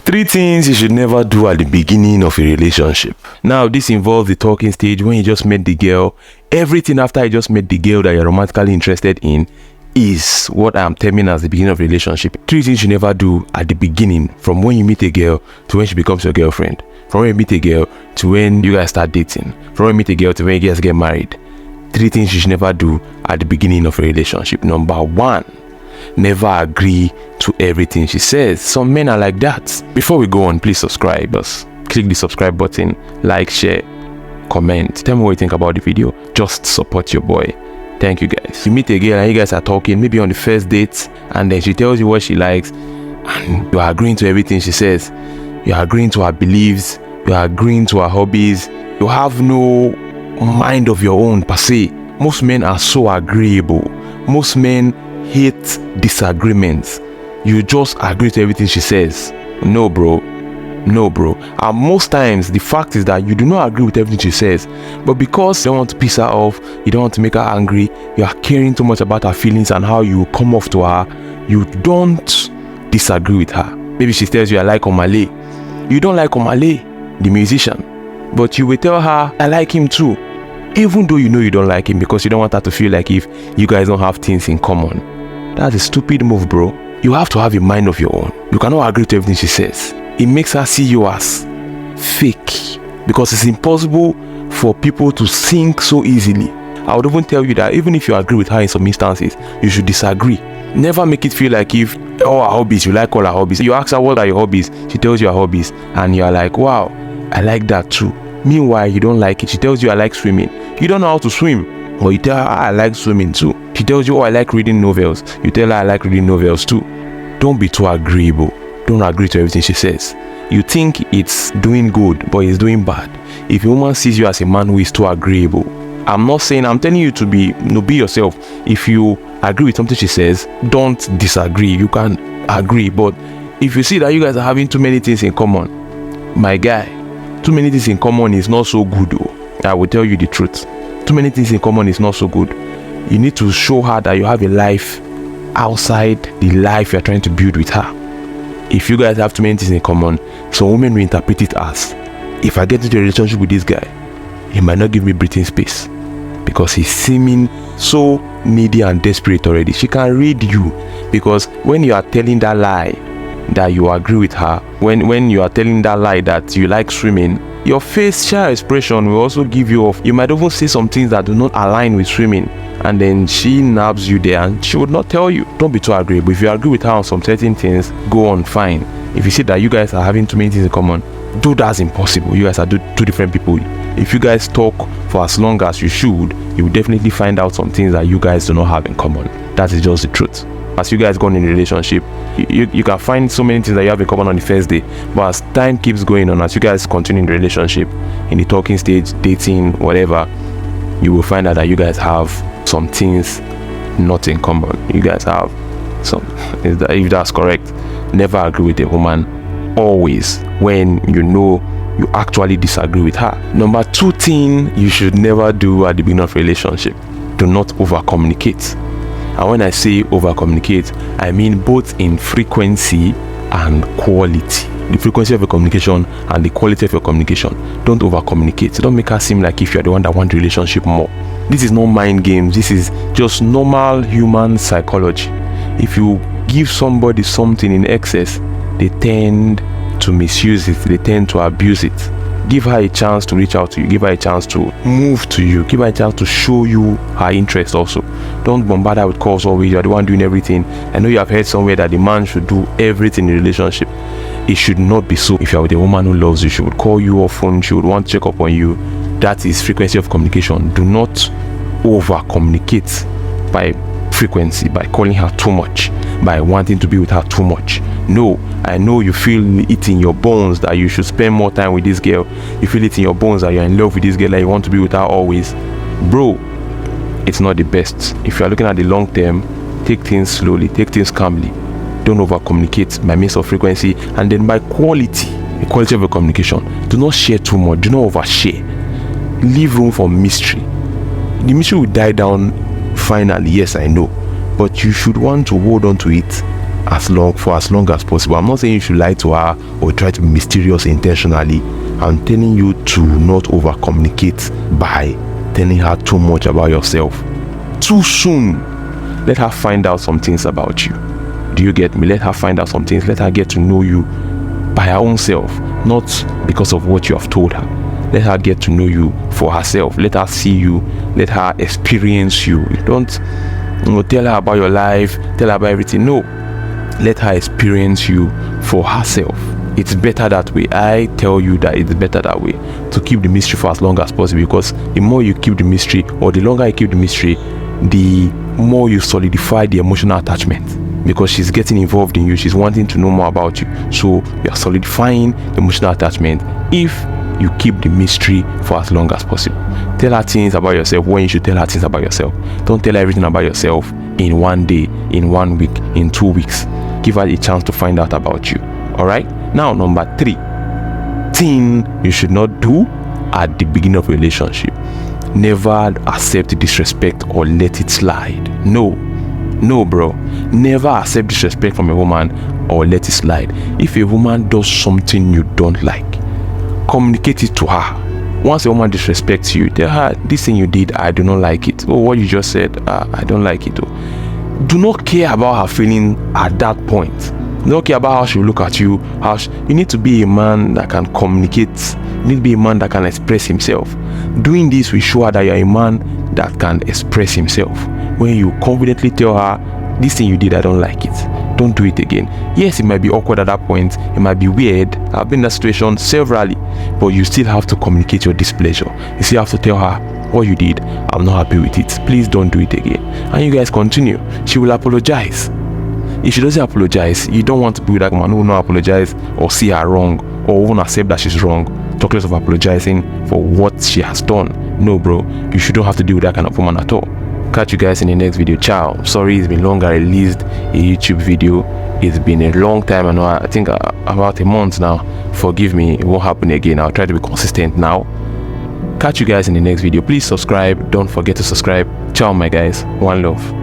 3 things you should never do at the beginning of a relationship. Now, this involves the talking stage when you just met the girl. Everything after you just met the girl that you're romantically interested in is what I'm terming as the beginning of a relationship. 3 things you never do at the beginning, from when you meet a girl to when she becomes your girlfriend, from when you meet a girl to when you guys start dating, from when you meet a girl to when you guys get married. 3 things you should never do at the beginning of a relationship. Number 1, never agree to everything she says. Some men are like that. Before we go on, please subscribe us. Click the subscribe button, like, share, comment. Tell me what you think about the video. Just support your boy. Thank you guys. You meet a girl and you guys are talking, maybe on the first date, and then she tells you what she likes, and you are agreeing to everything she says. You are agreeing to her beliefs. You are agreeing to her hobbies. You have no mind of your own per se. Most men are so agreeable. Most men hate disagreements. You just agree to everything she says. No bro, and most times the fact is that you do not agree with everything she says, but because you don't want to piss her off, you don't want to make her angry, you are caring too much about her feelings and how you come off to her, you don't disagree with her. Maybe she tells you, I like Omale. You don't like Omale, the musician, but you will tell her, I like him too, even though you know you don't like him, because you don't want her to feel like if you guys don't have things in common. That's a stupid move, bro. You have to have a mind of your own. You cannot agree to everything she says. It makes her see you as fake, because it's impossible for people to think so easily. I would even tell you that even if you agree with her in some instances, you should disagree. Never make it feel like if all her hobbies, you like all her hobbies. You ask her what are your hobbies, she tells you her hobbies, and you're like, wow, I like that too. Meanwhile, you don't like it. She tells you I like swimming. You don't know how to swim, but you tell her I like swimming too. She tells you, oh, I like reading novels. You tell her I like reading novels too. Don't be too agreeable. Don't agree to everything she says. You think it's doing good, but it's doing bad. If a woman sees you as a man who is too agreeable, I'm telling you to be yourself. If you agree with something she says, don't disagree. You can agree, but if you see that you guys are having too many things in common, my guy, too many things in common is not so good though. I will tell you the truth. Too many things in common is not so good. You need to show her that you have a life outside the life you're trying to build with her. If you guys have too many things in common, some women will interpret it as, if I get into a relationship with this guy, he might not give me breathing space because he's seeming so needy and desperate already. She can read you, because when you are telling that lie that you agree with her, when you are telling that lie that you like swimming, your facial expression will also give you off. You might even say some things that do not align with swimming, and then she nabs you there and she would not tell you. Don't be too agreeable. If you agree with her on some certain things, go on, fine. If you see that you guys are having too many things in common, do that's impossible. You guys are two different people. If you guys talk for as long as you should, you will definitely find out some things that you guys do not have in common. That is just the truth. As you guys go on in a relationship, you can find so many things that you have in common on the first day, but as time keeps going on, as you guys continue in the relationship, in the talking stage, dating, whatever, you will find out that you guys have some things not in common. You guys have some, if that's correct. Never agree with a woman always when you know you actually disagree with her. Number 2 thing you should never do at the beginning of a relationship: do not over communicate. And when I say over communicate, I mean both in frequency and quality. The frequency of your communication and the quality of your communication. Don't over communicate. Don't make her seem like if you're the one that wants the relationship more. This is not mind games. This is just normal human psychology. If you give somebody something in excess, they tend to misuse it. They tend to abuse it. Give her a chance to reach out to you. Give her a chance to move to you. Give her a chance to show you her interest also. Don't bombard her with calls always. You're the one doing everything. I know you have heard somewhere that the man should do everything in a relationship. It should not be so. If you're with a woman who loves you, she would call you often. She would want to check up on you. That is frequency of communication. Do not over communicate by frequency, by calling her too much, by wanting to be with her too much. No, I know you feel it in your bones that you should spend more time with this girl. You feel it in your bones that you're in love with this girl, that you want to be with her always. Bro, it's not the best. If you're looking at the long term, take things slowly, take things calmly. Don't over communicate by means of frequency, and then by quality, the quality of your communication. Do not share too much. Do not overshare. Leave room for mystery. The mystery will die down finally, yes, I know, but you should want to hold on to it for as long as possible. I'm not saying you should lie to her or try to be mysterious intentionally. I'm telling you to not over communicate by telling her too much about yourself too soon. Let her find out some things about you. Do you get me? Let her find out some things. Let her get to know you by her own self, not because of what you have told her. Let her get to know you for herself. Let her see you. Let her experience you. Don't tell her about your life, tell her about everything. No, let her experience you for herself. It's better that way. I tell you that it's better that way, to keep the mystery for as long as possible, because the more you keep the mystery, or the longer you keep the mystery, the more you solidify the emotional attachment, because she's getting involved in you. She's wanting to know more about you, so you're solidifying the emotional attachment if you keep the mystery for as long as possible. Tell her things about yourself when you should tell her things about yourself. Don't tell her everything about yourself in 1 day, in 1 week, in 2 weeks. Give her a chance to find out about you. All right. Now, number 3 thing you should not do at the beginning of a relationship: never accept disrespect or let it slide. No, bro. Never accept disrespect from a woman or let it slide. If a woman does something you don't like, communicate it to her. Once a woman disrespects you, tell her, this thing you did, I do not like it. Oh, what you just said, I don't like it. Oh. Do not care about her feeling at that point. Do not care about how she will look at you. You need to be a man that can communicate. You need to be a man that can express himself. Doing this will show her that you're a man that can express himself. When you confidently tell her, this thing you did, I don't like it, don't do it again. Yes, it might be awkward at that point, it might be weird. I've been in that situation severally, but you still have to communicate your displeasure. You still have to tell her, what you did, I'm not happy with it, please don't do it again. And you guys continue. She will apologize. If she doesn't apologize, you don't want to be with that man who will not apologize or see her wrong or won't accept that she's wrong. Talk less of apologizing for what she has done. No, bro, you shouldn't have to deal with that kind of woman at all. Catch you guys in the next video. Ciao. Sorry it's been long. I released a YouTube video. It's been a long time. I think about a month now. Forgive me, it won't happen again. I'll try to be consistent now. Catch you guys in the next video. Please subscribe. Don't forget to subscribe. Ciao, my guys. One love.